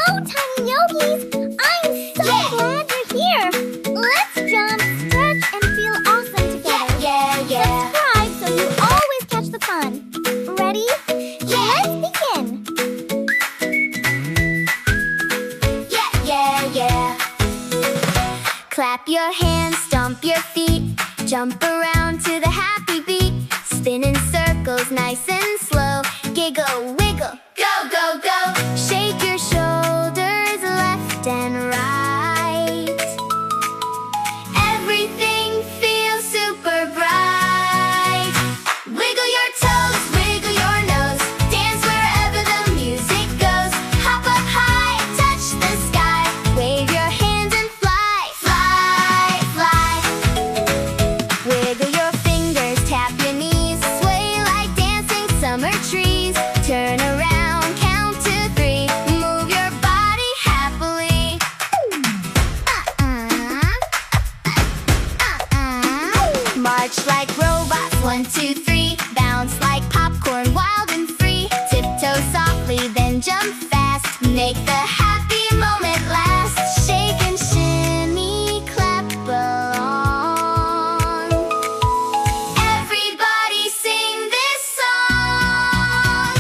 Hello, tiny yogis! I'm so glad you're here! Let's jump, stretch, and feel awesome together. Subscribe so you always catch the fun. Ready? Let's begin! Clap your hands, stomp your feet, jump around to the happy beat. Spin in circles, nice and slow. Giggle, wiggle, go, go, go. Shake your shoulders left and right. Everything feels super bright. Wiggle your toes, wiggle your nose. Dance wherever the music goes. Hop up high, touch the sky. Wave your hands and fly, fly, fly. Wiggle your fingers, tap your knees. Sway like dancing summer trees. Turn around, count to 3. Move your body happily. March like robots, 1, 2, 3. Bounce like popcorn, wild and free. Tiptoe softly, then jump fast. Make the happy moment last. Shake and shimmy, clap along. Everybody sing this song.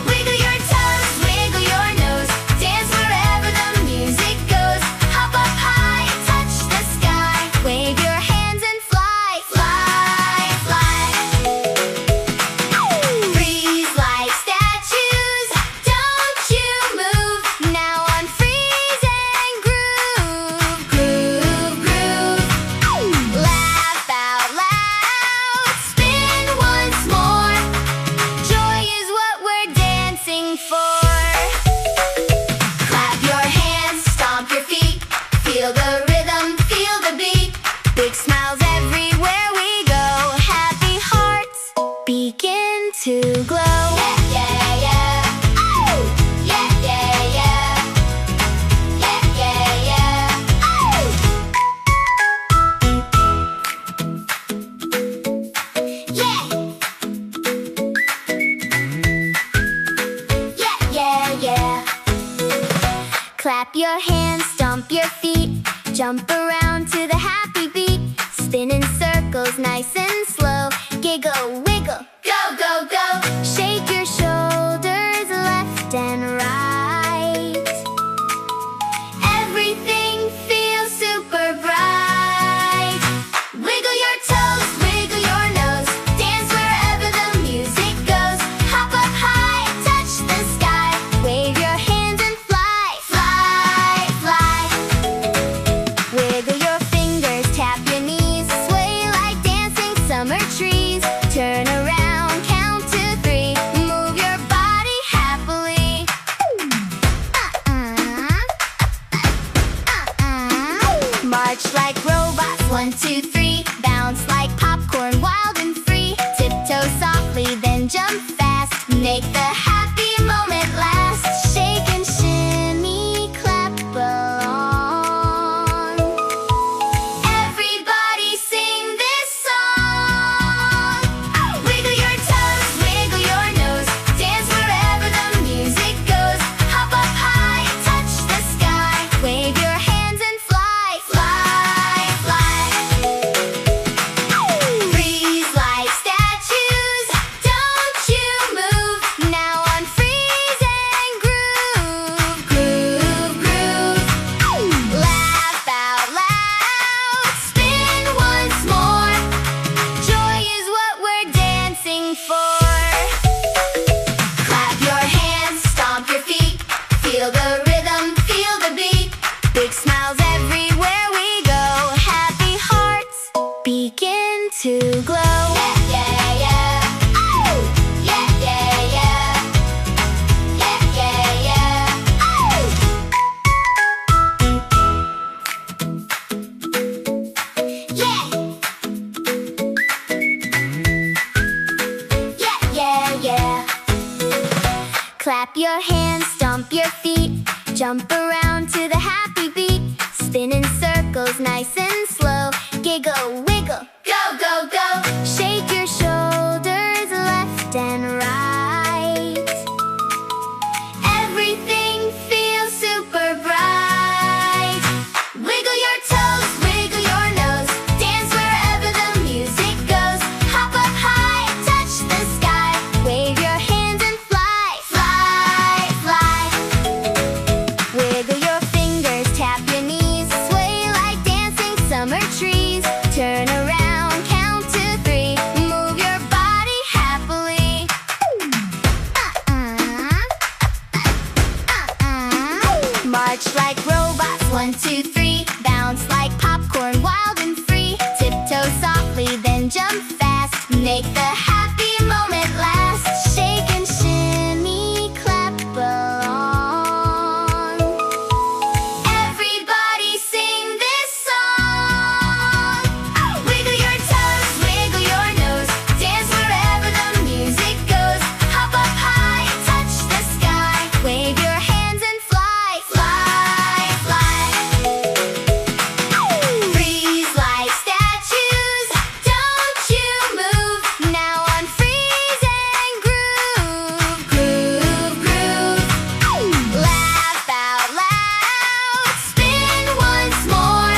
Wiggle your toes, wiggle your nose. Dance wherever the music goes. Hop up high, touch the sky. Wave your hands and fly, fly, fly. Freeze like statues, don't you move. Now on freeze and groove, groove, groove. Laugh out loud, spin once more. Joy is what we're dancing for. Clap your hands, stomp your feet. Feel the rhythm, feel the beat. Big smiles everywhere we go. Happy hearts begin to glow. Clap your hands, stomp your feet, jump around to the happy beat. Spin in circles, nice and slow. Giggle, wiggle, go, go, go. Shake your shoulders left and right. Everything feels super bright. Wiggle your toes, wiggle your nose. Dance wherever the music goes. Hop up high, touch the sky. Wave your hands and fly, fly, fly. Wiggle your fingers, tap your knees. Sway like dancing summer trees. Turn around, count to 3. Move your body happily. March like robots, 1, 2, 3. Bounce like popcorn, wild and free. Tiptoe softly, then jump fast. Make the happy moment last. Shake and shimmy, clap along. Everybody sing this song. Wiggle your toes, wiggle your nose. Dance wherever the music goes. Hop up high, touch the sky. Wave your hands and fly, fly, fly. Freeze like statues, don't you move. Now on freeze and groove, groove, groove. Laugh out loud, spin once more. Joy is what we're dancing for. Clap your hands, stomp your feet. Feel the rhythm, feel the beat. Big smiles everywhere we go. Happy hearts begin to glow. Clap your hands, stomp your feet, jump around to the happy beat. Spin in circles, nice and slow. Giggle, wiggle, go, go, go. Shake your shoulders left and right. Everything feels super March like robots, 1, 2, 3. Bounce like popcorn, wild and free. Tiptoe softly, then jump fast. Make the happy moment last. Shake and shimmy, clap along. Everybody sing this song. Wiggle your toes, wiggle your nose. Dance wherever the music goes. Hop up high, touch the sky. Wave your hands and fly, fly, fly. Freeze like statues, don't you move. Now on freeze and groove, groove, groove. Laugh out loud, spin once more.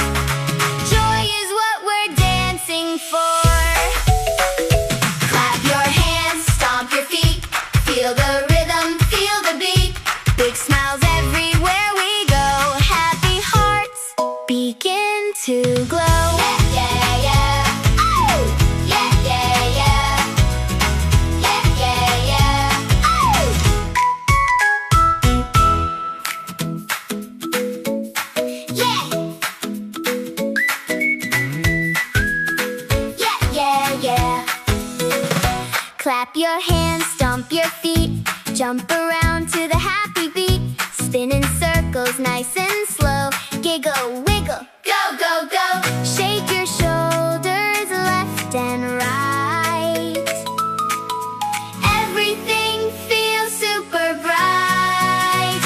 Joy is what we're dancing for. Clap your hands, stomp your feet. Feel the rhythm, feel the beat. Big smiles everywhere we go. Happy hearts begin to glow. Yeah, yeah, yeah. Oh! Yeah, yeah, yeah. Yeah, yeah, yeah. Oh! Yeah. Yeah, yeah, yeah. Clap your hands, stomp your feet. Jump around to the happy beat. Spin in circles, nice and slow. Giggle, wiggle, go, go, go. Shake your shoulders left and right. Everything feels super bright.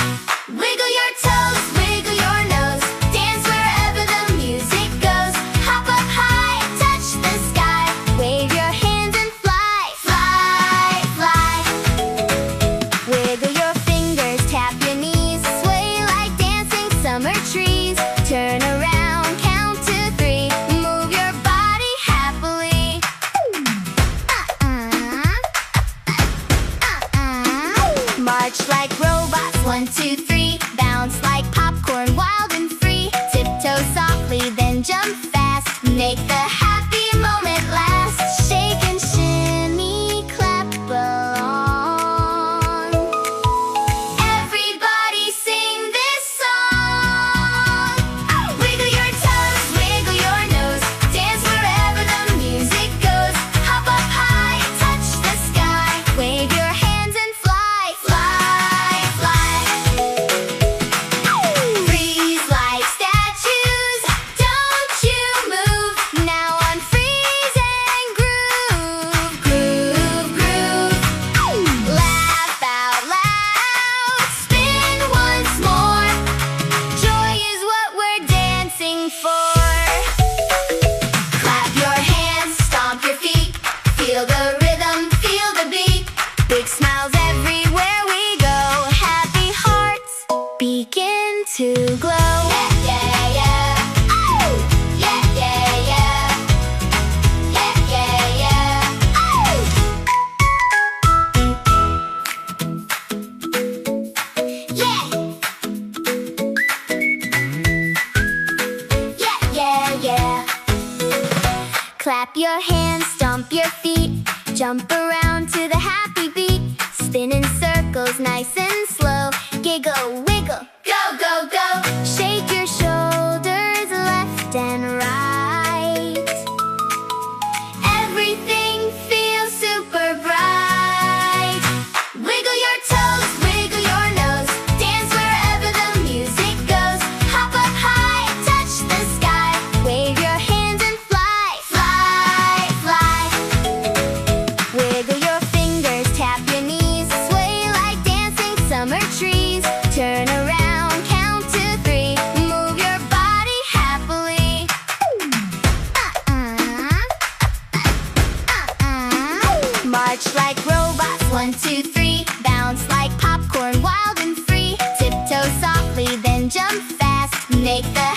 Wiggle your toes, wiggle your nose. Dance wherever the music goes. Hop up high, touch the sky. Wave your hands and fly, fly, fly. Wiggle your fingers, tap your knees. Sway like dancing summer trees. Turn around, count to 3. Move your body happily. March like robots, 1, 2, 3. Bounce like popcorn, wild and free. Tiptoe softly, then jump fast. Make the happy moment last. Shake and shimmy, clap along. Everybody sing this song. Wiggle your toes, wiggle your nose. Dance wherever the music goes. Hop up high, touch the sky. Wave your hands and fly, fly, fly. Freeze like statues, don't you move. Now on freeze and groove, groove, groove. Laugh out loud, spin once more. Joy is what we're dancing for. Clap your hands, stomp your feet. Feel the rhythm, feel the beat. Big smiles everywhere we go. Happy hearts begin to glow. Yeah, yeah, yeah. Oh! Yeah, yeah, yeah. Yeah, yeah, yeah. Oh! Yeah. Yeah, yeah, yeah. Clap your hands, stomp your feet. Jump around to the happy beat. Spin in circles, nice and slow. Giggle, wiggle, go, go, go. Shake your shoulders left and right. Everything feels super bright. Wiggle your toes, wiggle your nose. Dance wherever the music goes. Hop up high, touch the sky. Wave your hands and fly, fly, fly. Wiggle your fingers, tap your knees. Sway like dancing summer trees. Turn around, count to 3. Move your body happily. March like robots, 1, 2, 3. Bounce like popcorn, wild and free. Tiptoe softly, then jump fast. Make the